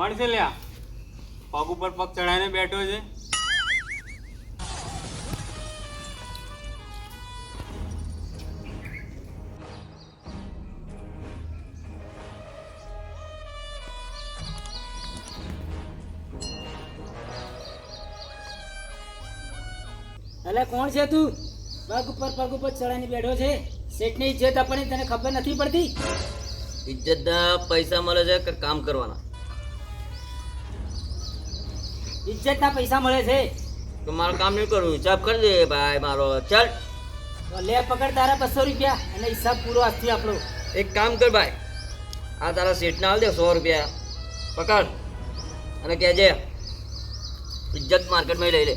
કોણ છે લ્યા? પગ ઉપર પગ ચડાઈને બેઠો છે. અલે કોણ છે તું? પગ ઉપર ચડાઈને બેઠો છે. શેઠની ઇજ્જત આપણી તને ખબર નથી પડતી? ઇજ્જતના પૈસા મળે છે કે કામ કરવાના? ઇજ્જતના પૈસા મળે છે તો મારું કામ નહીં કરવું, હિસાબ કરી દે ભાઈ મારો. ચાલ તો લે પકડ તારા 200 રૂપિયા અને હિસાબ પૂરો આજથી આપણો. એક કામ કર ભાઈ, આ તારા સેટને હાલ દે 100 રૂપિયા. પકડ અને કહેજે ઇજ્જત માર્કેટમાં લઈ લે,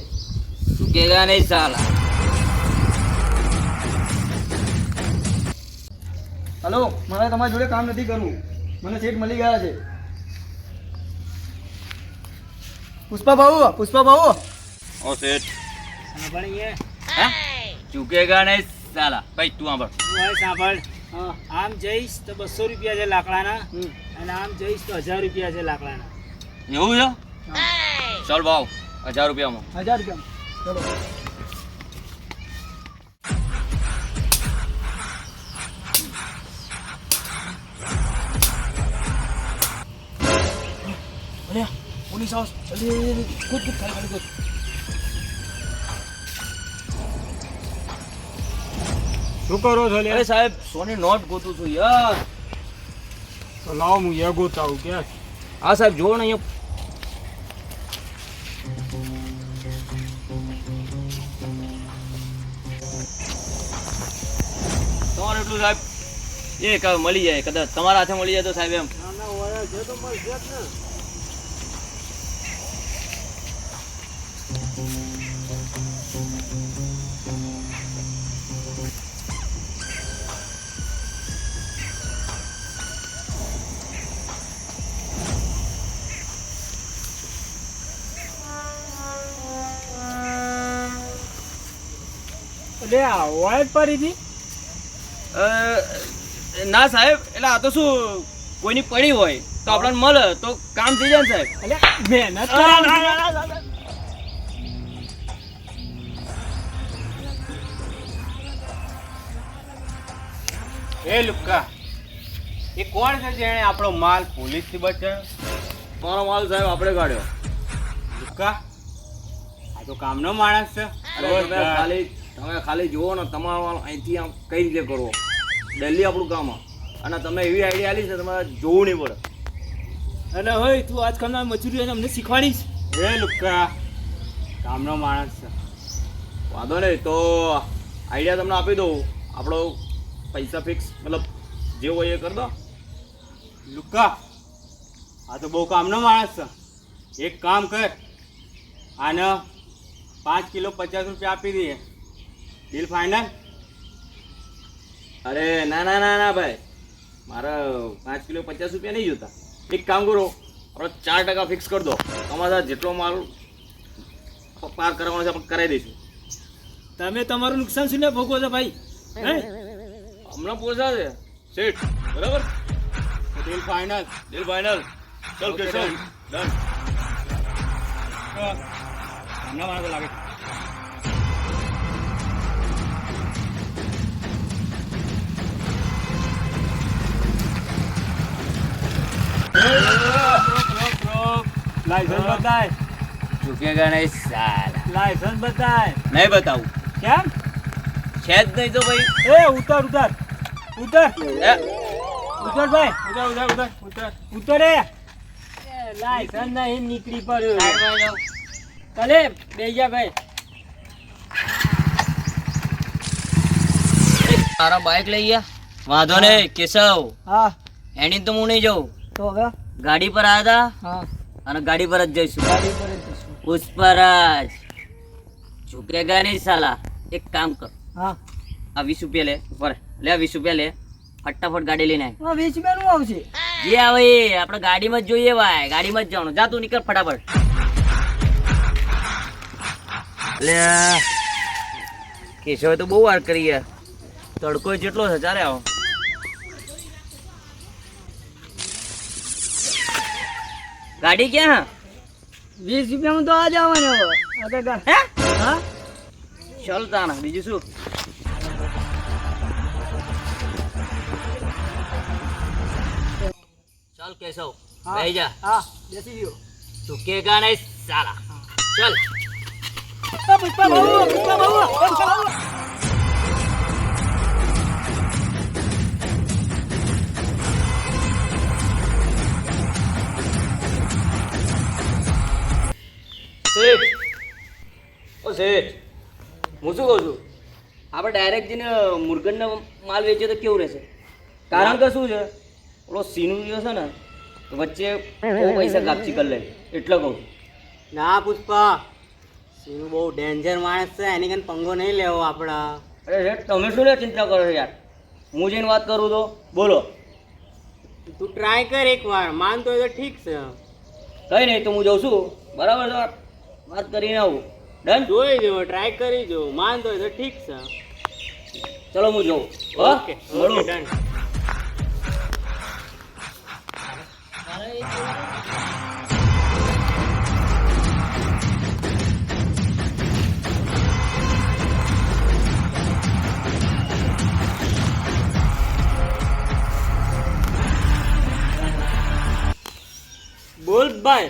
ચૂકેગા નહીં સાલા. હલો, મારે તમારી જોડે કામ નથી કરવું. મને સેટ મળી ગયા છે. પુષ્પા ભાઉ ઓ સેટ સાંભળીએ. ચૂકેગા નહીં સાલા. ભાઈ તું આંભળ. તું સાંભળ. આમ જઈશ તો 200 રૂપિયા છે લાકડાના અને આમ જઈશ તો 1000 રૂપિયા છે લાકડાના. એવું છે? ચાલ ભાવ 1000 રૂપિયામાં. 1000 રૂપિયા. ચલો. પોલીસ હાઉસ જલ્દી કૂદ ખાલી કૂદ. શું કરો છો લ્યા? અરે સાહેબ, સોની નોટ ગોતું છું યાર. તો લાવો હું એ ગોતાવું કે. હા સાહેબ, જોવો ને અહીંયા. તમારે એટલું સાહેબ એ મળી જાય, કદાચ તમારા હાથે મળી જાય તો સાહેબ એમ. અરે આ વાયર પડી હતી. ના સાહેબ, એટલે આ તો શું કોઈની પડી હોય તો આપણને મળે તો કામ થઈ જાય ને સાહેબ. એટલે મહેનત કરાવી. એ લુક્કા, એ કોણ છે જેણે આપણો માલ પોલીસથી બચાવ્યો? મારો માલ સાહેબ આપણે કાઢ્યો. લુક્કા, આ તો કામનો માણસ છે. તમે ખાલી જુઓ ને, તમારો માલ અહીંથી આમ કઈ રીતે કરવો, ડેલી આપણું કામ. અને તમે એવી આઈડિયા આલી છે તમારે જોવું નહીં પડે. અને હોય તું આજકાલના મજૂરી અને અમને શીખવાડીશ. એ લુક્કા, કામનો માણસ છે. વાંધો નહીં, તો આઈડિયા તમને આપી દઉં. આપણો પૈસા ફિક્સ, મતલબ જે હોય એ કરી દો. લુક્કા, આ તો બહુ કામનો માણસ છે. એક કામ કર, આને 5 કિલો 50 રૂપિયા આપી દઈએ. Deal final? અરે ના ના ના ના ભાઈ, મારે 5 કિલો 50 રૂપિયા નહીં જોતા. એક કામ કરો, આપણે 4% ફિક્સ કરી દો. તમારા જેટલો માલ પાર કરવાનો છે આપણે કરાવી દઈશું. તમે તમારું નુકસાન શું ને ભોગવો છો ભાઈ? હમણાં પોસાશે સેઠ, બરાબર? Deal final. Deal final. ચાલ Okay, કેશવ, ડન. કામનો માણસ લાગે. લાયસન્સ બતાય. ચૂકેગા નહીં સાલા. લાયસન્સ બતાય. નહીં બતાવું. કેમ? છે જ નહીં તો ભાઈ. એ ઉતર ઉતર ઉતર એ, ઉતર ભાઈ. ઉતર ઉતર ઉતર ઉતર ઉતર. લાયસન્સ નહીં નીકળી પડ્યું. સાઈડમાં જાઓ. ચાલે બેસી જા ભાઈ. તારા બાઇક લઈ ગયા? વાંધો નહીં કેશવ, હા એની તો હું નહીં જાઉં. તો હવે ગાડી પર આવ્યા હતા હા અને ગાડી પર જ જઈશું. ગાડી પર જ જઈશું. પુષ્પરાજ, ચૂકેગા નહીં સાલા. એક કામ કર, હા આ 20 રૂપિયા લે. ઉપર લે, 20 રૂપિયા લે. ફટાફટ ગાડી લઈને આય. હા 20 રૂપિયાનું આવશે. જે આવે એ આપણે ગાડીમાં જ જોઈએ ભાઈ, ગાડીમાં જ જવાનું. જા તું નીકળ ફટાફટ. લે કેશવે તો બહુ વાર કરી યાર. તડકો જેટલો છે, ચાલે આવો. गाड़ी क्या है? 20 રૂપિયામાં તો આ જવાનો આ તો હે? હા चल ताना बीजू शू चल केशव बैठ जा હા બેસી ગયો झुकेगा नहीं साला चल પુષ્પા બાબુ પુષ્પા બાબુ શેઠ ઓ શેઠ હું શું કહું છું આપણે ડાયરેક્ટ જઈને મુરગનનો માલ વેચીએ તો કેવું રહેશે કારણ કે શું છે ઓલો સીનું જે છે ને વચ્ચે બહુ પૈસા કાપચી કરી લે એટલે કહું ના પુષ્પા સીનું બહુ ડેન્જર માણસ છે એની કન પંગો નહીં લેવો આપણા. અરે શેઠ તમે શું લે ચિંતા કરો છો યાર હું જઈને વાત કરું તો બોલો તું ટ્રાય કર એકવાર માનતો હોય તો ઠીક છે. કંઈ નહીં તો હું જાઉં છું બરાબર છે વાત કરીને આવું ડન જોઈ જો ટ્રાય કરી જો માનતો હોય તો ઠીક છે. ચલો હું જાઉં ઓકે મળું ડન. બોલ ભાઈ.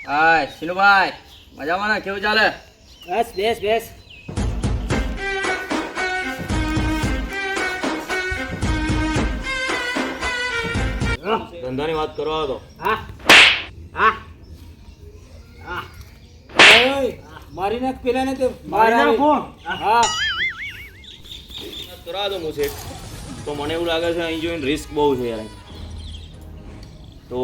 હાય સિનુભાઈ મજામાં ને કેવું ચાલે બસ બેસ બેસ ધંધાની વાત કરવા તો હા હા હા મારી નાખ પેલા ને તો મારી નાખો. હા કરવા દો હું શેઠ તો મને એવું લાગે છે અહીં જોઈને રિસ્ક બહુ છે યાર અહીં. તો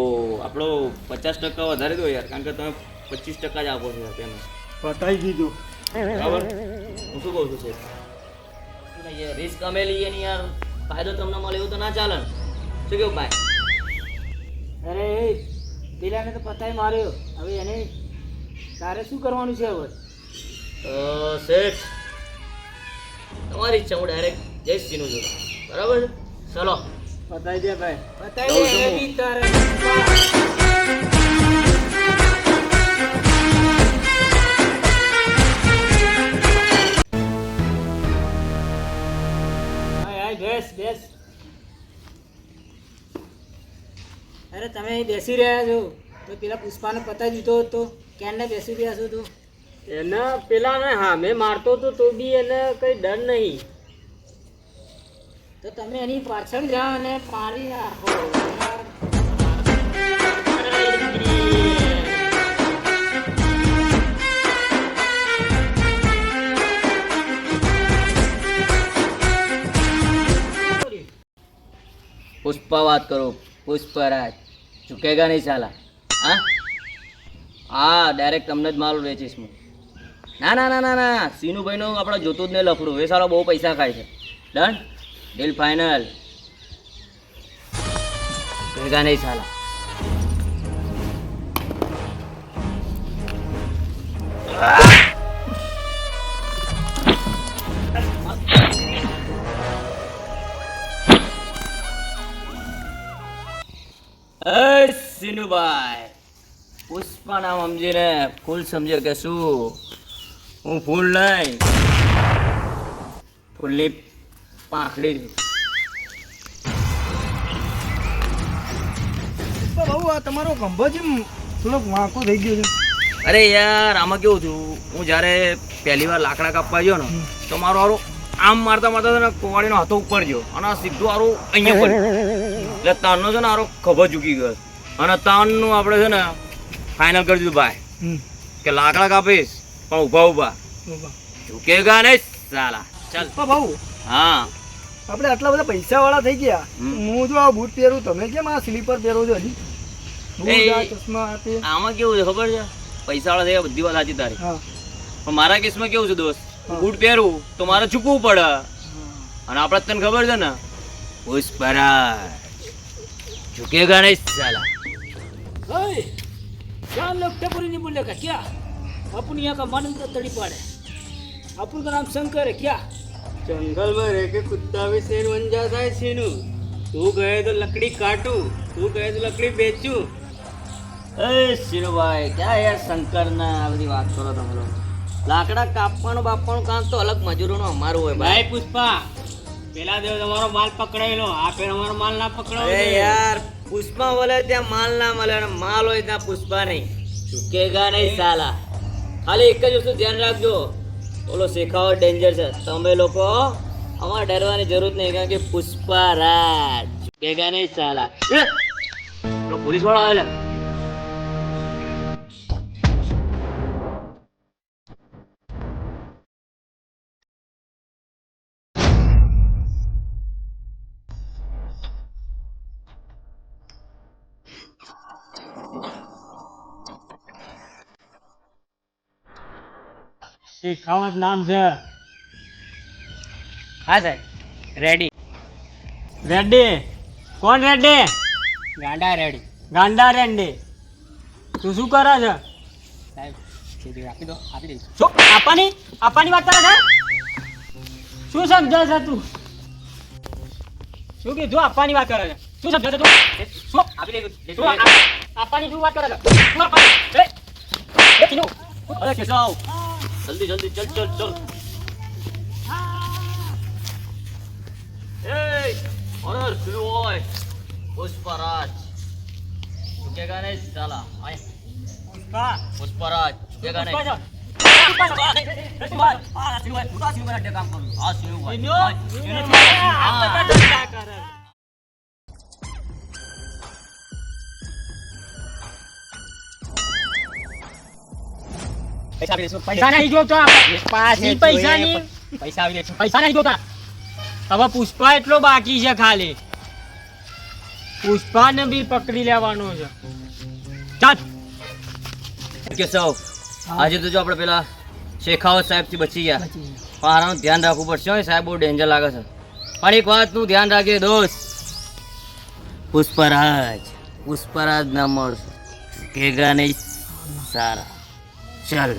આપણો 50% વધારે દો યાર કારણ કે તમે 25% જ આપો છો યાર પેમેન્ટ પતાઈ દીધું બરાબર હું શું કહું છું શેઠ રિસ્ક અમે લઈએ ને યાર ફાયદો તમને મળે એવું તો ના ચાલે ને શું કેવું ભાઈ અરે એ પેલાને તો પતાઈ માર્યો હવે એને તારે શું કરવાનું છે હવે તો શેઠ તમારી ઈચ્છા હું ડાયરેક્ટ જઈશ સીનું જોડે બરાબર છે ચલો બતાવી દે ભાઈ. પતાઈ દે એ બી તારે હાય હાય બેસ બેસ અરે તમે અહીં બેસી રહ્યા છો તો પેલા પુષ્પાને પતાઈ દીધો હોત તો ક્યારને બેસી રહ્યા છો તું એને પેલા ને હા મેં મારતો તો બી એને કઈ ડર નહીં. તો તમે એની પાછળ જાઓ અને પાડી નાખો पुष्पा बात करो पुष्पराज झुकेगा नहीं साला हाँ हाँ डायरेक्ट તમને જ માલ વેચીશ હું ના ના ના ના ના સીનુભાઈનો આપણે જોતું જ નહીં લફડું એ સારો બહુ પૈસા ખાય છે ડન ડીલ ફાઇનલ ઝુકેગા નહીં સાલા સીનુભાઈ પુષ્પા નામ સમજીને ફૂલ સમજે કે શું હું ફૂલ નહીં ફૂલની પાંખડી બાબુ આ તમારો ગંભો જેમ થોડોક વાંકો થઈ ગયો છે અરે યાર આમાં કેવું થયું હું જ્યારે પહેલી વાર લાકડા કાપવા ગયો ને તો મારો હારો આમ મારતા મારતા છે ને કોવાડીનો હાથો ઉપર ગયો અને આ સીધું હારું અહીંયા પડ્યું એટલે તાનનો છે ને હારો ખભો ચૂકી ગયો અને તાનનું આપણે છે ને ફાઇનલ કરી દીધું ભાઈ કે લાકડા કાપીશ પણ ઊભા ઊભા ઝુકેગા નહીં સાલા ચાલ બાબુ હા આપણે આટલા બધા પૈસા વાળા થઈ ગયા હું જો આ બૂટ પહેરું તમે કેમ આ સ્લીપર પહેરો છો હજી બૂટ આ ચશ્મા આ તે આમાં કેવું છે ખબર છે પૈસાવાળા થઈ બધી વાત સાચી તારી હા પણ મારા કેસમાં કેવું છે દોસ્ત બૂટ પહેરું તો મારે ચૂકવું પડે અને આપણે તને ખબર છે ને પુષ્પરાજ ઝુકેગા નહીં સાલા ओए क्या लोग टपरी नहीं बोलेगा क्या अपन यहाँ का मानव तो तड़ी पाड़े अपन का नाम शंकर है क्या जंगल में रह के कुत्ता भी शेर बन जाता है सीनू. तू गए तो लकड़ी काटू तू गए तो लकड़ी बेचू. એ શિનુભાઈ ક્યાં યાર શંકરના આ બધી વાત કરો તમે લોકો લાકડા કાપવાનું બાપવાનું કામ તો અલગ મજૂરોનું અમારું હોય ભાઈ ભાઈ પુષ્પા પેલા દિવસ અમારો માલ પકડાયેલો આ ફેર અમારો માલ ના પકડાવો અરે યાર પુષ્પા બોલે ત્યાં માલ ના મળે અને માલ હોય ત્યાં પુષ્પા નહીં ચૂકેગા નહીં સાલા ખાલી એક જ વસ્તુ ધ્યાન રાખજો બોલો શેખાવત ડેન્જર છે તમે લોકો અમારે ડરવાની જરૂર નહીં કારણ કે પુષ્પા રાજ ચૂકેગા નહીં સાલા પોલીસ વાળા આવેલા શેખાવત નામ છે. હા સાહેબ રેડી રેડ્ડી કોણ રેડ્ડી? ગાંડા રેડી ગાંડા રેડ્ડી તું શું કરે છે? સાહેબ આપી દો આપી દઈશું શું આપવાની આપવાની વાત કરે છે? શું સમજે છે તું? શું કીધું આપવાની વાત કરે છે? શું સમજે છે તું? શું આપી દઈશું શું આપવાની શું વાત કરે છે? શું આપવાની? એ ચીનુ, અરે કેશવ જલ્દી જલ્દી ચલ ચલ ચલ એ ઓર્ડર શરૂ હોય પુષ્પરાજ ચૂકેગા નહીં સાલા આય પુષ્પા પુષ્પરાજ ચૂકેગા નહીં પુષ્પા પૈસા નહીં જોતા પૈસા નહીં પૈસા આવી જાય પૈસા નહીં જોતા હવે પુષ્પા એટલો બાકી છે ખાલી પુષ્પાને બી પકડી લેવાનો છે ચાલ કેશવ આજે તો જો આપણે પેલા શેખાવત સાહેબ થી બચી ગયા પણ આનું ધ્યાન રાખવું પડશે હો, સાહેબ બહુ ડેન્જર લાગે છે પણ એક વાત નું ધ્યાન રાખજે દોસ્ત પુષ્પરાજ ના મળશે કેગા નહીં સારા ચાલ